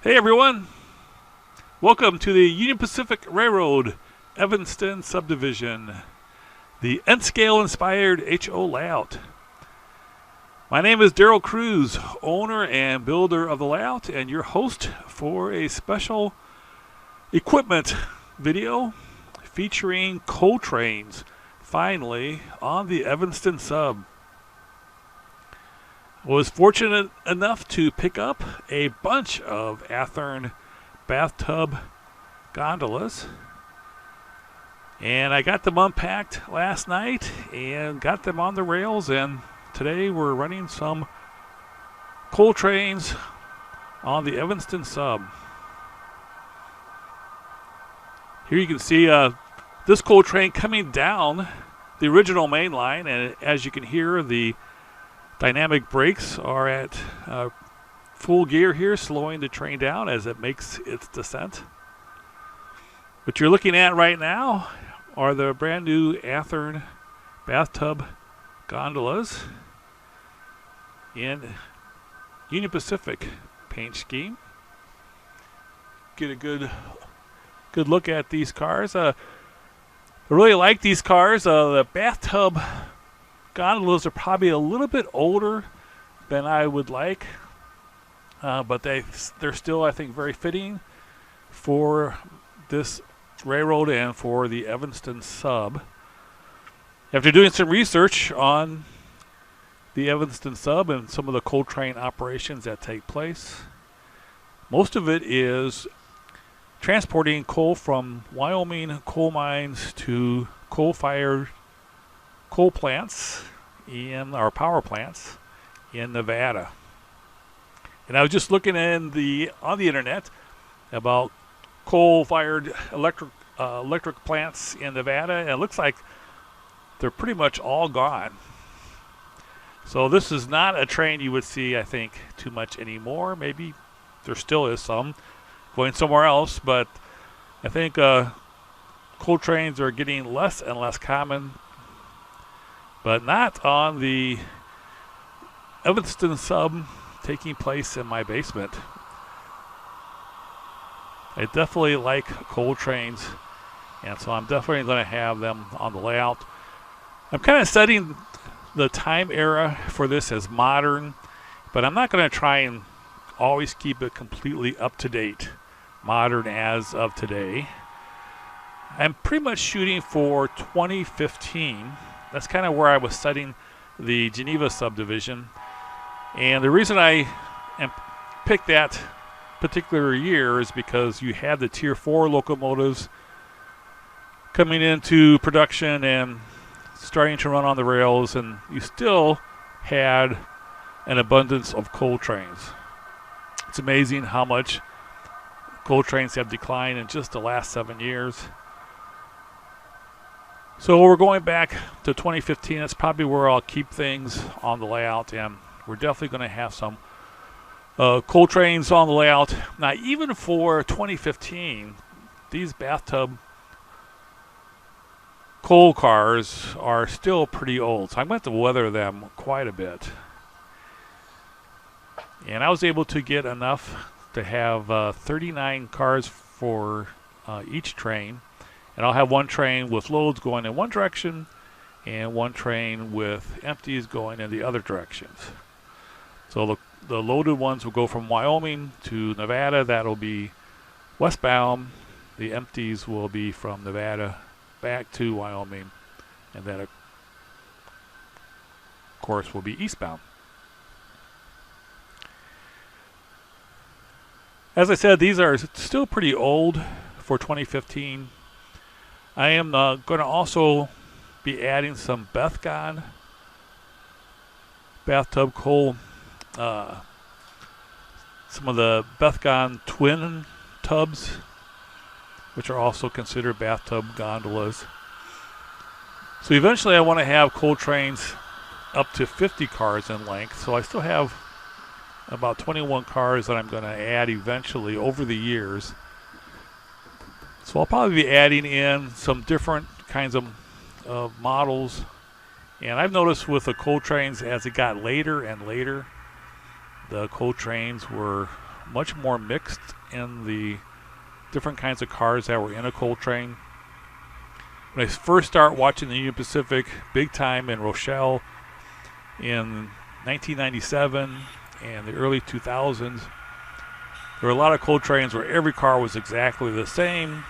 Hey everyone, welcome to the Union Pacific Railroad Evanston Subdivision, the N-scale inspired HO layout. My name is Daryl Kruse, owner and builder of the layout, and your host for a special equipment video featuring coal trains, finally on the Evanston Sub. Was fortunate enough to pick up a bunch of Athearn bathtub gondolas, and I got them unpacked last night and got them on the rails, and today we're running some coal trains on the Evanston Sub. Here you can see this coal train coming down the original main line, and as you can hear, the dynamic brakes are at full gear here, slowing the train down as it makes its descent. What you're looking at right now are the brand new Athearn bathtub gondolas in Union Pacific paint scheme. Get a good look at these cars. I really like these cars. The bathtub gondolas are probably a little bit older than I would like, but they're still, I think, very fitting for this railroad and for the Evanston Sub. After doing some research on the Evanston Sub and some of the coal train operations that take place, most of it is transporting coal from Wyoming coal mines to coal-fired coal plants in our power plants in Nevada. And I was just looking on the internet about coal-fired electric plants in Nevada, and it looks like they're pretty much all gone. So this is not a train you would see, I think, too much anymore. Maybe there still is some going somewhere else, but I think coal trains are getting less and less common, but not on the Evanston Sub taking place in my basement. I definitely like coal trains, and so I'm definitely going to have them on the layout. I'm kind of setting the time era for this as modern, but I'm not going to try and always keep it completely up to date, modern as of today. I'm pretty much shooting for 2015. That's kind of where I was setting the Geneva subdivision. And the reason I picked that particular year is because you had the Tier 4 locomotives coming into production and starting to run on the rails, and you still had an abundance of coal trains. It's amazing how much coal trains have declined in just the last 7 years. So we're going back to 2015. That's probably where I'll keep things on the layout, and we're definitely going to have some coal trains on the layout. Now, even for 2015, these bathtub coal cars are still pretty old, so I'm going to have to weather them quite a bit. And I was able to get enough to have 39 cars for each train. And I'll have one train with loads going in one direction and one train with empties going in the other directions. So the loaded ones will go from Wyoming to Nevada. That'll be westbound. The empties will be from Nevada back to Wyoming. And that, of course, will be eastbound. As I said, these are still pretty old for 2015. I am going to also be adding some Bethgon bathtub coal, some of the Bethgon twin tubs, which are also considered bathtub gondolas. So eventually I want to have coal trains up to 50 cars in length, so I still have about 21 cars that I'm going to add eventually over the years. So I'll probably be adding in some different kinds of models. And I've noticed with the coal trains, as it got later and later, the coal trains were much more mixed in the different kinds of cars that were in a coal train. When I first started watching the Union Pacific big time in Rochelle in 1997 and the early 2000s, there were a lot of coal trains where every car was exactly the same.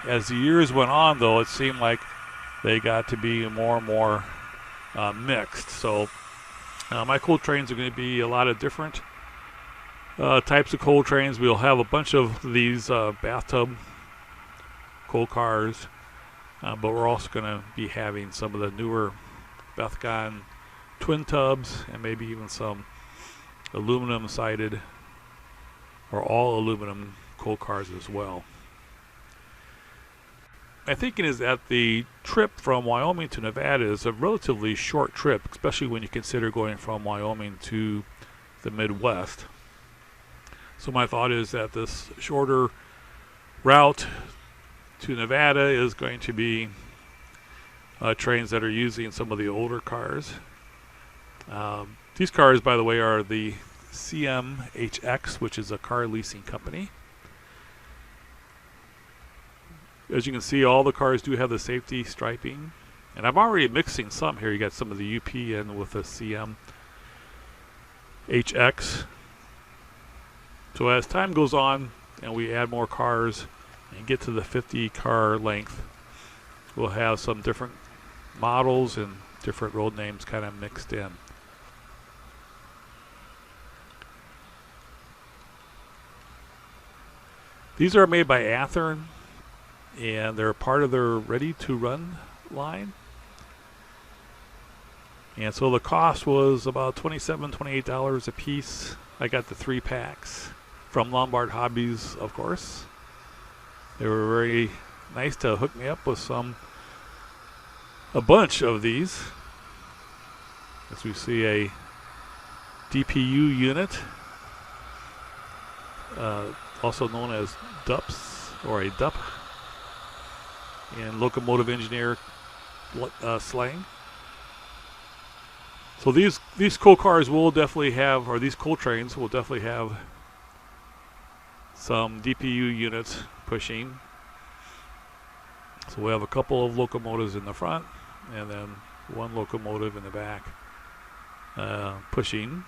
As the years went on, though, it seemed like they got to be more and more mixed. So my coal trains are going to be a lot of different types of coal trains. We'll have a bunch of these bathtub coal cars, but we're also going to be having some of the newer Bethcon twin tubs and maybe even some aluminum sided or all aluminum coal cars as well. My thinking is that the trip from Wyoming to Nevada is a relatively short trip, especially when you consider going from Wyoming to the Midwest. So my thought is that this shorter route to Nevada is going to be trains that are using some of the older cars. These cars, by the way, are the CMHX, which is a car leasing company. As you can see, all the cars do have the safety striping. And I'm already mixing some here. You got some of the UP in with the CMHX. So as time goes on and we add more cars and get to the 50 car length, we'll have some different models and different road names kind of mixed in. These are made by Athearn, and they're part of their ready-to-run line. And so the cost was about $27, $28 a piece. I got the 3 packs from Lombard Hobbies, of course. They were very nice to hook me up with a bunch of these. As we see a DPU unit, also known as DUPS or a DUP in locomotive engineer slang. So these coal cars will definitely have, or these coal trains will definitely have some DPU units pushing. So we have a couple of locomotives in the front and then one locomotive in the back pushing.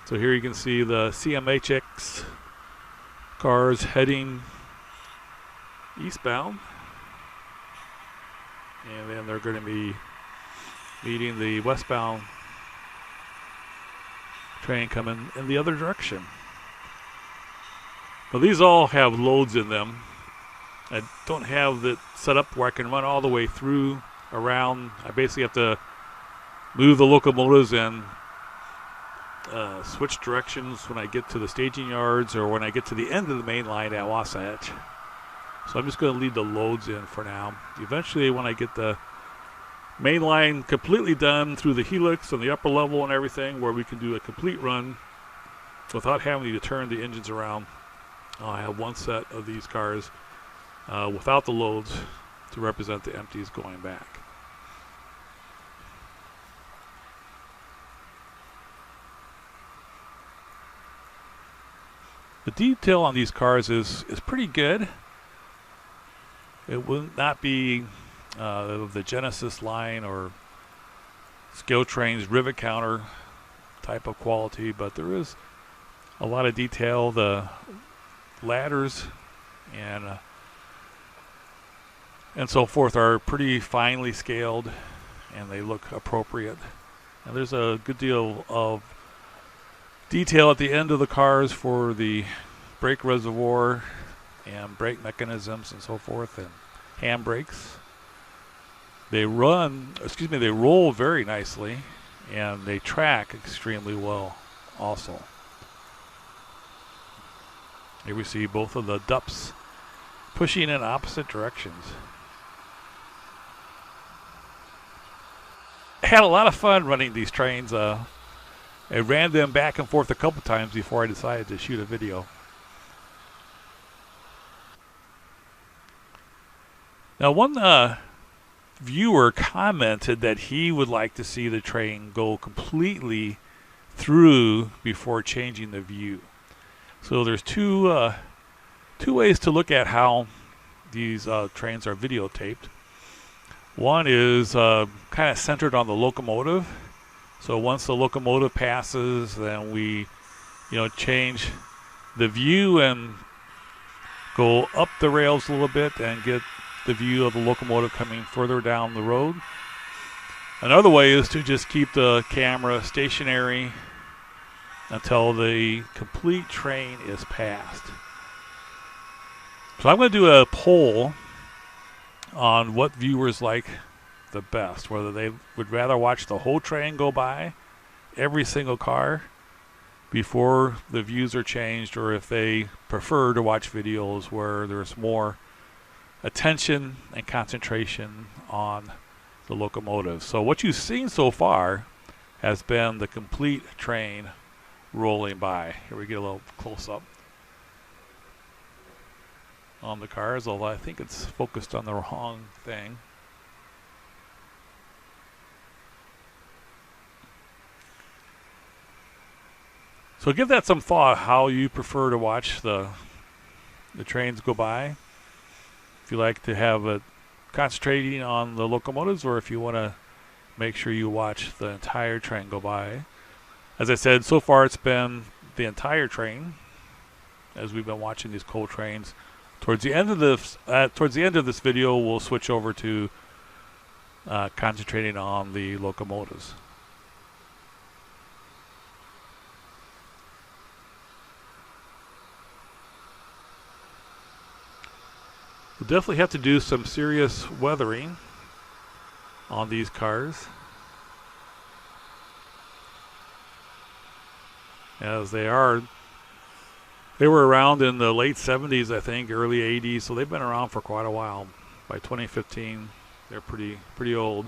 So here you can see the CMHX cars heading eastbound, and then they're going to be meeting the westbound train coming in the other direction. Now these all have loads in them. I don't have it set up where I can run all the way through around. I basically have to move the locomotives and switch directions when I get to the staging yards or when I get to the end of the main line at Wasatch. So I'm just going to leave the loads in for now. Eventually, when I get the main line completely done through the helix and the upper level and everything, where we can do a complete run without having to turn the engines around, I'll have one set of these cars without the loads to represent the empties going back. The detail on these cars is pretty good. It will not be the Genesis line or Scale Train's rivet counter type of quality, but there is a lot of detail. The ladders and so forth are pretty finely scaled, and they look appropriate. And there's a good deal of detail at the end of the cars for the brake reservoir and brake mechanisms and so forth, and handbrakes. They roll very nicely, and they track extremely well also. Here we see both of the DUPs pushing in opposite directions. I had a lot of fun running these trains. I ran them back and forth a couple times before I decided to shoot a video. Now, one viewer commented that he would like to see the train go completely through before changing the view. So there's two ways to look at how these trains are videotaped. One is kind of centered on the locomotive. So once the locomotive passes, then we, change the view and go up the rails a little bit and get the view of the locomotive coming further down the road. Another way is to just keep the camera stationary until the complete train is passed. So I'm going to do a poll on what viewers like the best, whether they would rather watch the whole train go by, every single car, before the views are changed, or if they prefer to watch videos where there's more attention and concentration on the locomotive. So what you've seen so far has been the complete train rolling by. Here we get a little close-up on the cars, although I think it's focused on the wrong thing. So give that some thought, how you prefer to watch the trains go by. If you like to have it concentrating on the locomotives, or if you want to make sure you watch the entire train go by. As I said, so far it's been the entire train as we've been watching these coal trains. Towards the end of this video, we'll switch over to concentrating on the locomotives. We'll definitely have to do some serious weathering on these cars, as they were around in the late 70s, I think, early 80s, so they've been around for quite a while. By 2015, they're pretty old.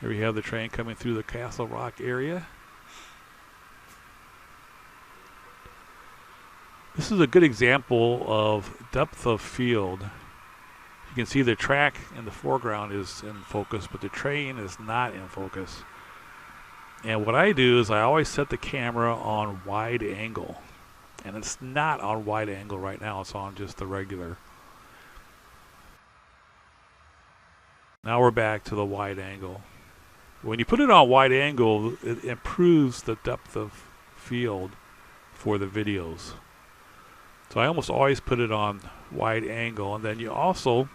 Here we have the train coming through the Castle Rock area. This is a good example of depth of field. You can see the track in the foreground is in focus, but the train is not in focus. And what I do is I always set the camera on wide angle. And it's not on wide angle right now, it's on just the regular. Now we're back to the wide angle. When you put it on wide angle, it improves the depth of field for the videos. So I almost always put it on wide angle, and then you also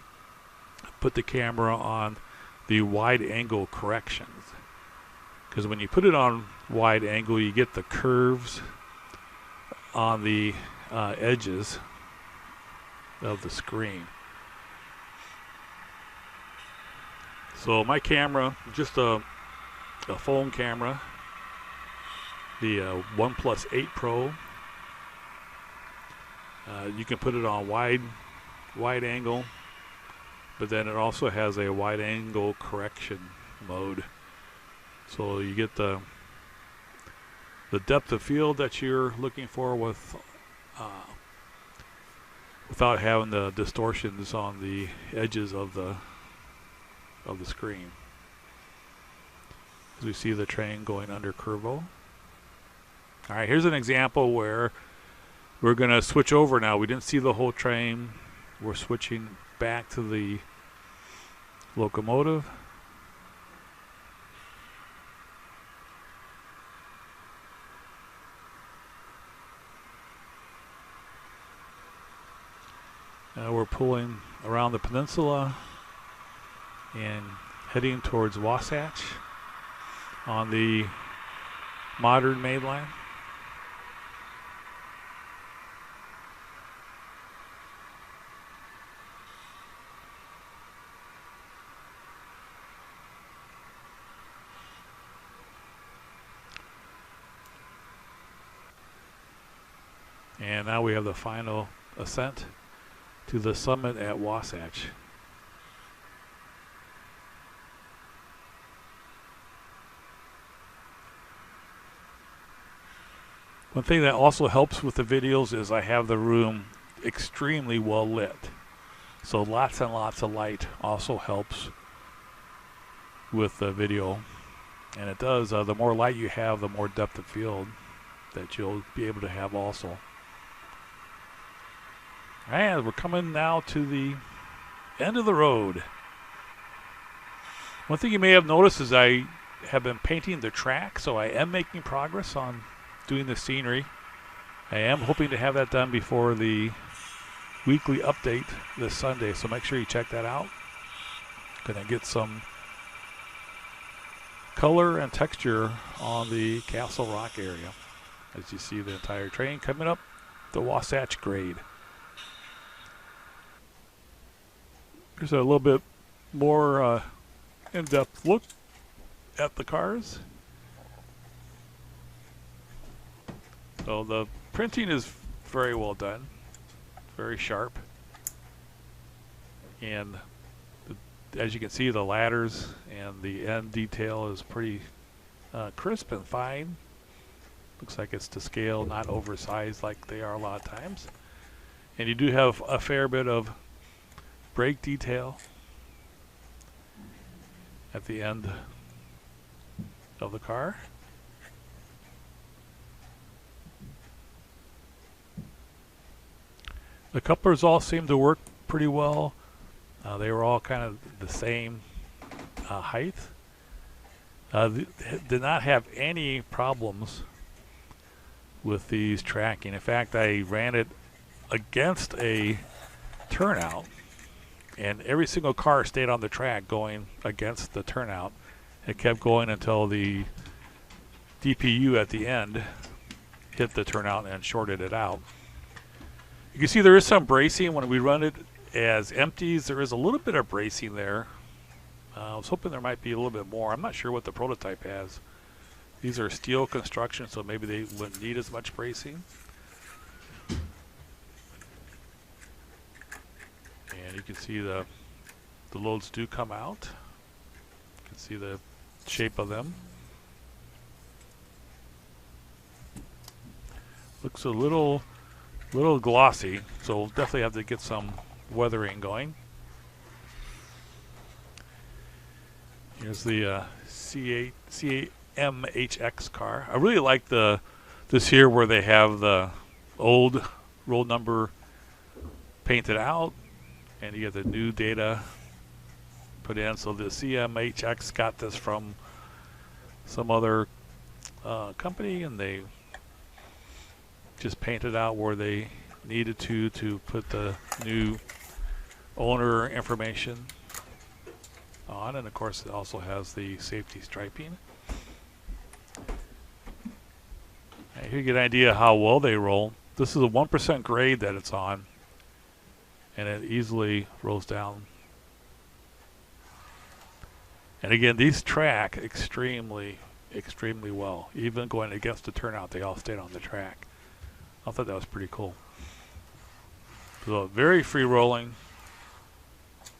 put the camera on the wide angle corrections. Because when you put it on wide angle, you get the curves on the edges of the screen. So my camera, just a phone camera, the OnePlus 8 Pro. You can put it on wide angle, but then it also has a wide angle correction mode. So you get the depth of field that you're looking for with without having the distortions on the edges of the screen. As we see the train going under Curvo. All right, here's an example where we're going to switch over now. We didn't see the whole train. We're switching back to the locomotive. Now we're pulling around the peninsula and heading towards Wasatch on the modern mainline. And now we have the final ascent to the summit at Wasatch. One thing that also helps with the videos is I have the room extremely well lit. So lots and lots of light also helps with the video And it does, the more light you have, the more depth of field that you'll be able to have also. And we're coming now to the end of the road. One thing you may have noticed is I have been painting the track, so I am making progress on doing the scenery. I am hoping to have that done before the weekly update this Sunday, so make sure you check that out. Gonna get some color and texture on the Castle Rock area as you see the entire train coming up the Wasatch grade. Here's a little bit more in-depth look at the cars. So the printing is very well done, very sharp, and as you can see, the ladders and the end detail is pretty crisp and fine. Looks like it's to scale, not oversized like they are a lot of times. And you do have a fair bit of brake detail at the end of the car. The couplers all seem to work pretty well. They were all kind of the same height. Did not have any problems with these tracking. In fact, I ran it against a turnout, and every single car stayed on the track going against the turnout. It kept going until the DPU at the end hit the turnout and shorted it out. You can see there is some bracing when we run it as empties. There is a little bit of bracing there. I was hoping there might be a little bit more. I'm not sure what the prototype has. These are steel construction, so maybe they wouldn't need as much bracing. And you can see the loads do come out. You can see the shape of them. Looks a little glossy, so we'll definitely have to get some weathering going. Here's the CMHX car. I really like this here where they have the old roll number painted out and you get the new data put in. So the CMHX got this from some other company, and they just painted out where they needed to put the new owner information on, and of course it also has the safety striping. And here you get an idea how well they roll. This is a 1% grade that it's on, and it easily rolls down. And again, these track extremely well. Even going against the turnout, they all stayed on the track. I thought that was pretty cool. So very free rolling.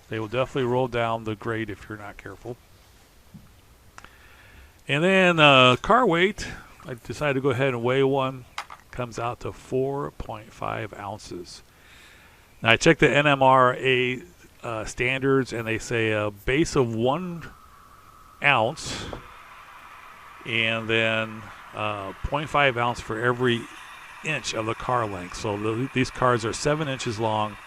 They will definitely roll down the grade if you're not careful. And then car weight, I decided to go ahead and weigh one. Comes out to 4.5 ounces. Now I checked the NMRA standards, and they say a base of 1 ounce, and then 0.5 ounce for every inch of the car length. So these cars are 7 inches long.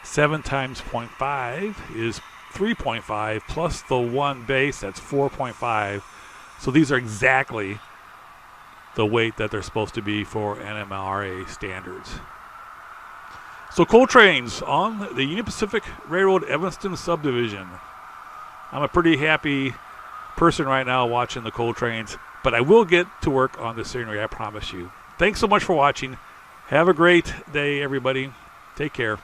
7 times 0.5 is 3.5 plus the 1 base, that's 4.5. So these are exactly the weight that they're supposed to be for NMRA standards. So coal trains on the Union Pacific Railroad Evanston Subdivision. I'm a pretty happy person right now watching the coal trains, but I will get to work on the scenery, I promise you. Thanks so much for watching. Have a great day, everybody. Take care.